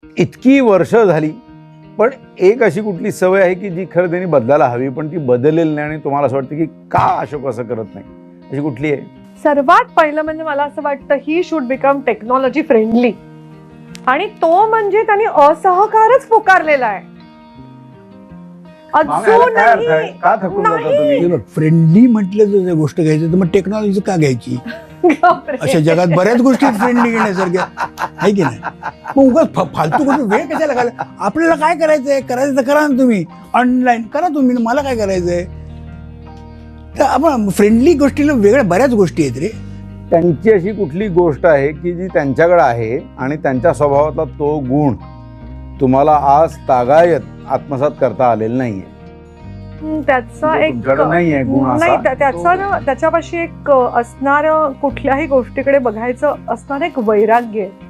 इतकी वर्ष झाली, पण एक अशी कुठली सवय आहे की जी खरं त्यांनी बदलायला हवी, पण ती बदललेली नाही आणि तुम्हाला असं वाटतं की का अशोक असं करत नाही, अशी कुठली आहे? सर्वात पहिलं म्हणजे मला असं वाटतं he should become technology friendly, आणि तो म्हणजे त्यांनी असहकारच पुकारलेला आहे. अजूनही का थकून जाता तुम्ही? फ्रेंडली म्हटलं जर गोष्ट घ्यायची तर मग टेक्नॉलॉजी का घ्यायची? अशा जगात बऱ्याच गोष्टी फ्रेंडली घेण्यासारख्या आहे की नाही. मग उगाच फालतू गोष्टी वेळ कशाला घाला. आपल्याला काय करायचंय तर करा ना, तुम्ही ऑनलाईन करा, तुम्ही मला काय करायचंय. तर आपण फ्रेंडली गोष्टीला वेगळ्या बऱ्याच गोष्टी आहेत रे. त्यांची अशी कुठली गोष्ट आहे की जी त्यांच्याकडे आहे आणि त्यांच्या स्वभावातला तो गुण तुम्हाला आज तागायत आत्मसात करता आलेला नाहीये? त्याचा म्हणजे एक तुमच्याकडे नाहीये गुण असा? नाही, त्याचा ना त्याच्यापाशी एक असणारं कुठल्याही गोष्टीकडे बघायचं असणारं एक वैराग्य आहे.